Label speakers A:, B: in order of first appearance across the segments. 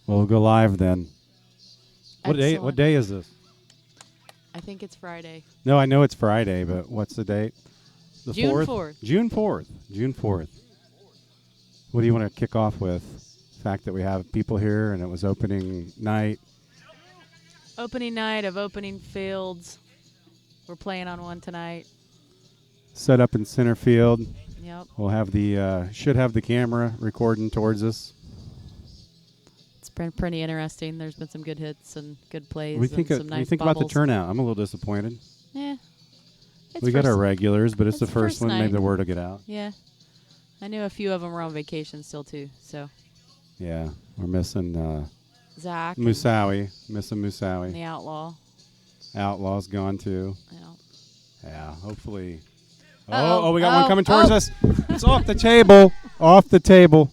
A: We'll go live then. What day?
B: Excellent.
A: What day is this?
B: I think it's Friday.
A: No, I know it's Friday, but what's the date? The
B: June 4th.
A: June 4th. June 4th. What do you want to kick off with? The fact that we have people here and it was opening night.
B: Opening night of opening fields. We're playing on one tonight.
A: Set up in center field.
B: Yep.
A: We'll have the should have the camera recording towards us.
B: It's been pretty interesting. There's been some good hits and good plays.
A: What do you think,
B: some nice
A: you think about the
B: bubbles.
A: turnout? I'm a little disappointed.
B: Yeah.
A: We got our regulars, but it's the
B: the
A: first
B: first
A: one. Maybe
B: night.
A: the word will get out.
B: Yeah. I knew a few of them were on vacation still, too. So,
A: Yeah, we're missing
B: Zach.
A: Musawi. Missing
B: And
A: Musawi.
B: the Outlaw.
A: Outlaw's gone too.
B: Yeah.
A: Yeah, hopefully.
B: Uh-oh.
A: Oh, we got one coming towards
B: Oh.
A: us. It's off the table. Off the table.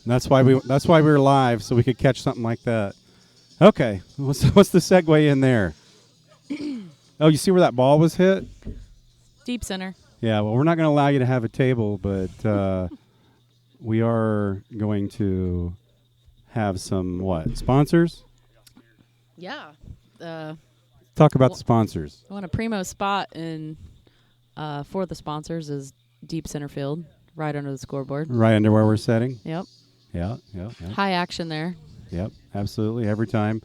A: That's why we're live, so we could catch something like that. Okay, what's the segue in there? Oh, you see where that ball was hit?
B: Deep center.
A: Yeah. Well, we're not going to allow you to have a table, but we are going to have some sponsors.
B: Yeah.
A: Talk about the sponsors.
B: I want a primo spot in for the sponsors is deep center field, right under the scoreboard.
A: Right under where we're setting.
B: Yep.
A: Yeah.
B: High action there.
A: Yep, absolutely. Every time.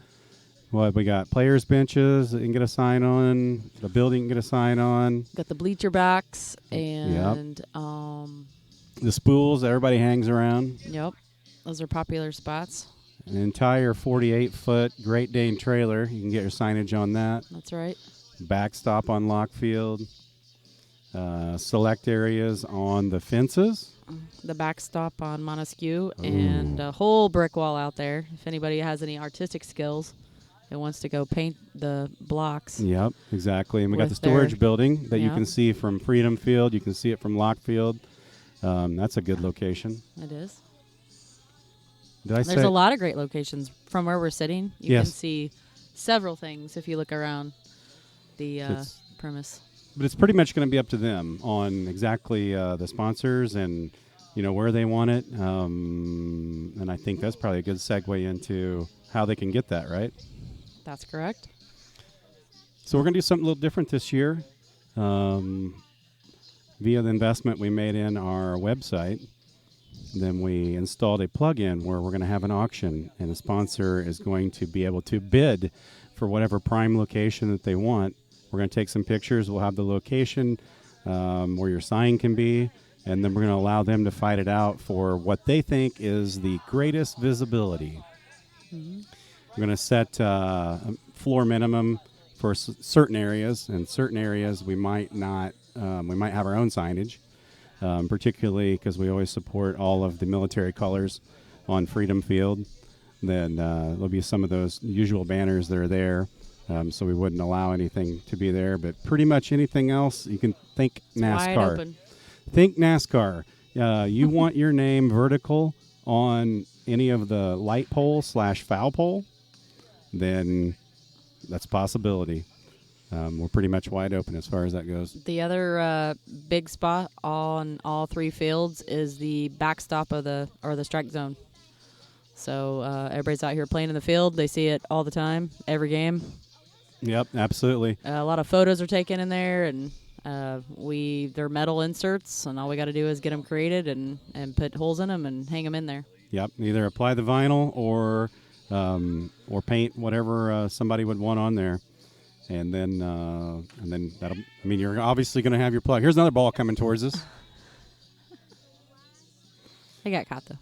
A: What we got? Players' benches that you can get a sign on. The building can get a sign on.
B: Got the bleacher backs and
A: The spools that everybody hangs around.
B: Yep. Those are popular spots.
A: An entire 48-foot Great Dane trailer. You can get your signage on that.
B: That's right.
A: Backstop on Lockfield. Select areas on the fences.
B: The backstop on Montesquieu and a whole brick wall out there. If anybody has any artistic skills and wants to go paint the blocks.
A: Yep, exactly. And we got the
B: With
A: storage
B: their-
A: building that you
B: Yep.
A: can see from Freedom Field. You can see it from Lockfield. That's a good location.
B: It is.
A: Did I say?
B: There's a lot of great locations from where we're sitting. You
A: Yes.
B: can see several things if you look around the
A: It's-
B: premise.
A: But it's pretty much going to be up to them on exactly the sponsors and where they want it. And I think that's probably a good segue into how they can get that, right?
B: That's correct.
A: So we're going to do something a little different this year. Via the investment we made in our website, then we installed a plug-in where we're going to have an auction, and the sponsor is going to be able to bid for whatever prime location that they want. We're going to take some pictures. We'll have the location where your sign can be, and then we're going to allow them to fight it out for what they think is the greatest visibility.
B: Mm-hmm.
A: We're going to set a floor minimum for certain areas, and certain areas we might not. We might have our own signage, particularly because we always support all of the military colors on Freedom Field. Then there'll be some of those usual banners that are there. So we wouldn't allow anything to be there, but pretty much anything else, you can think NASCAR.
B: Wide open.
A: Think NASCAR. You want your name vertical on any of the light pole / foul pole, then that's a possibility. We're pretty much wide open as far as that goes.
B: The other big spot on all three fields is the backstop of the strike zone. So everybody's out here playing in the field. They see it all the time, every game.
A: Yep, absolutely.
B: A lot of photos are taken in there, and they're metal inserts, and all we got to do is get them created and put holes in them and hang them in there.
A: Yep, either apply the vinyl or paint whatever somebody would want on there, and then that'll. I mean, you're obviously going to have your plug. Here's another ball coming towards us.
B: I got caught though.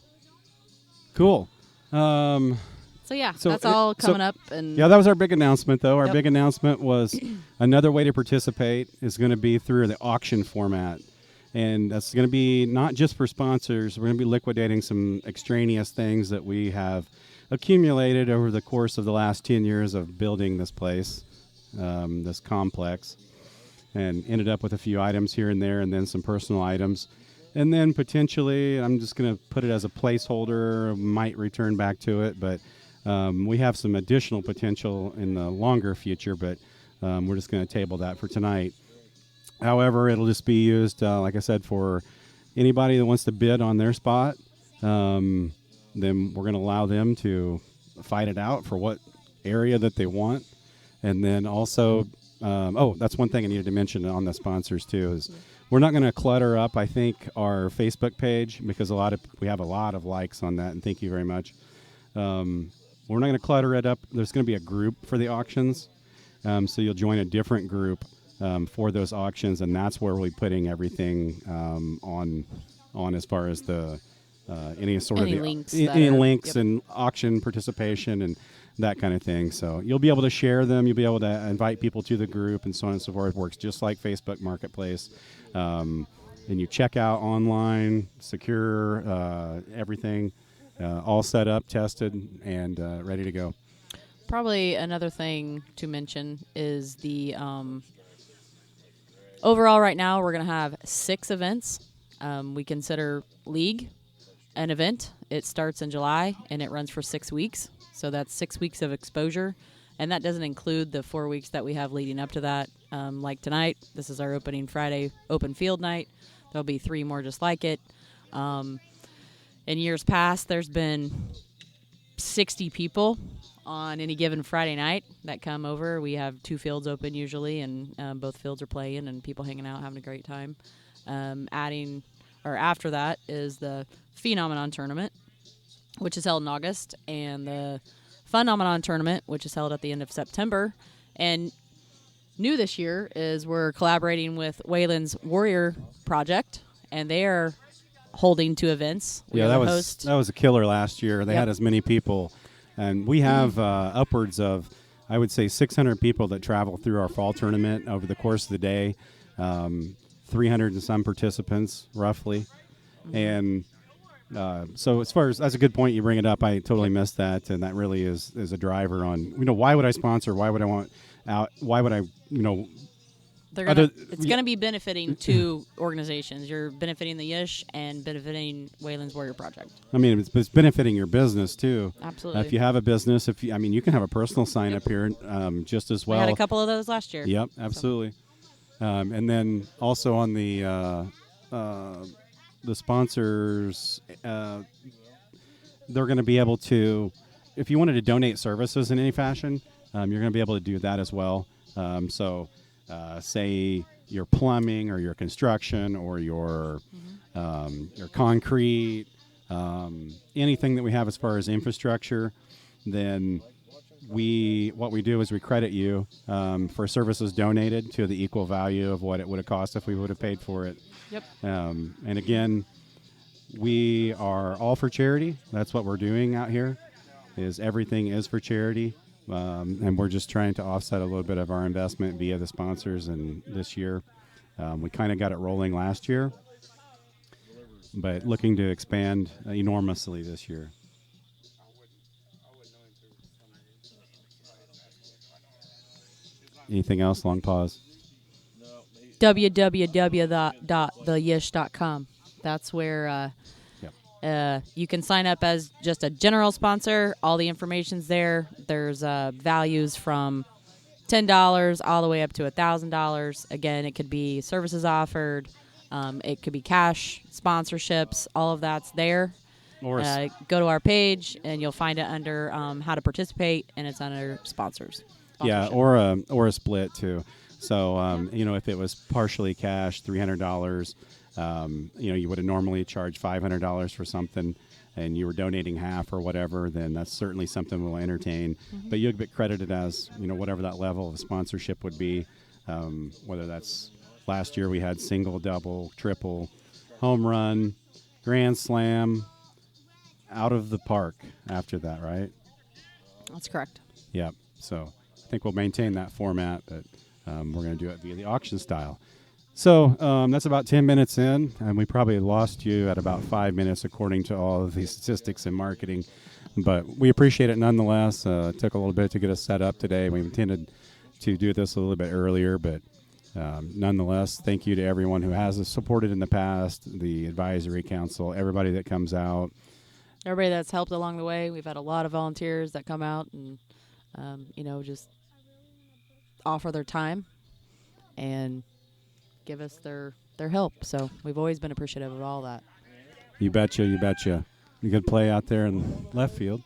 A: Cool.
B: So yeah,
A: So
B: that's
A: it-
B: all
A: so-
B: coming up. And
A: Yeah, that was our big announcement, though. Our
B: Yep.
A: big announcement was another way to participate is going to be through the auction format. And that's going to be not just for sponsors. We're going to be liquidating some extraneous things that we have accumulated over the course of the last 10 years of building this place, this complex, and ended up with a few items here and there and then some personal items. And then potentially, I'm just going to put it as a placeholder, might return back to it, but we have some additional potential in the longer future, but we're just going to table that for tonight. However, it'll just be used, like I said, for anybody that wants to bid on their spot. then we're going to allow them to fight it out for what area that they want. And then also, that's one thing I needed to mention on the sponsors too is we're not going to clutter up, I think, our Facebook page because we have a lot of likes on that, and thank you very much. We're not going to clutter it up. There's going to be a group for the auctions, so you'll join a different group for those auctions, and that's where we'll be putting everything on as far as the any sort
B: Any
A: of the,
B: links
A: any
B: that are-
A: links
B: yep.
A: and auction participation and that kind of thing. So you'll be able to share them. You'll be able to invite people to the group and so on and so forth. It works just like Facebook Marketplace. And you check out online, secure, everything, all set up, tested, and ready to go.
B: Probably another thing to mention is the overall right now we're going to have 6 events. We consider League an event. It starts in July and it runs for 6 weeks. So that's 6 weeks of exposure. And that doesn't include the 4 weeks that we have leading up to that. Like tonight, this is our opening Friday open field night. There'll be 3 more just like it. In years past, there's been 60 people on any given Friday night that come over. We have 2 fields open usually, and both fields are playing and people hanging out, having a great time. After that is the Phenomenon Tournament, which is held in August, and the Phenomenon Tournament, which is held at the end of September. And new this year is we're collaborating with Wayland's Warrior Project, and they are holding 2 events.
A: Yeah, that was a killer last year. They had as many people, and we have upwards of, I would say, 600 people that travel through our fall tournament over the course of the day. 300 and some participants, roughly. And so as far as that's a good point you bring it up. I totally missed that, and that really is a driver on why would I sponsor? Why would I want out? Why would I
B: it's going to be benefiting 2 organizations. You're benefiting the YiSH and benefiting Wayland's Warrior Project.
A: I mean, it's benefiting your business too.
B: Absolutely.
A: If you have a business, you can have a personal sign up here just as well.
B: We had a couple of those last year.
A: Yep, absolutely. And then also on the sponsors, they're going to be able to, if you wanted to donate services in any fashion, you're going to be able to do that as well. Say your plumbing or your construction or your concrete, anything that we have as far as infrastructure, then what we do is we credit you for services donated to the equal value of what it would have cost if we would have paid for it.
B: Yep.
A: And again, we are all for charity. That's what we're doing out here. Everything is for charity, and we're just trying to offset a little bit of our investment via the sponsors. And this year, we kind of got it rolling last year, but looking to expand enormously this year. Anything else? Long pause.
B: www.theyish.com. That's where you can sign up as just a general sponsor. All the information's there. There's values from $10 all the way up to $1,000. Again, it could be services offered. It could be cash, sponsorships. All of that's there.
A: Or
B: Go to our page, and you'll find it under how to participate, and it's under sponsors.
A: yeah, or a split too. So if it was partially cash, $300, you would have normally charged $500 for something, and you were donating half or whatever, then that's certainly something we'll entertain. Mm-hmm. But you'll get credited as whatever that level of sponsorship would be. Whether that's last year we had single, double, triple, home run, grand slam, out of the park after that, right?
B: That's correct.
A: Yep. So I think we'll maintain that format, but we're going to do it via the auction style. So that's about 10 minutes in, and we probably lost you at about 5 minutes according to all of the statistics and marketing. But we appreciate it nonetheless. It took a little bit to get us set up today. We intended to do this a little bit earlier, but nonetheless, thank you to everyone who has us supported in the past, the advisory council, everybody that comes out.
B: Everybody that's helped along the way. We've had a lot of volunteers that come out and, just offer their time and give us their help. So we've always been appreciative of all that.
A: You betcha, you betcha. A good play out there in left field.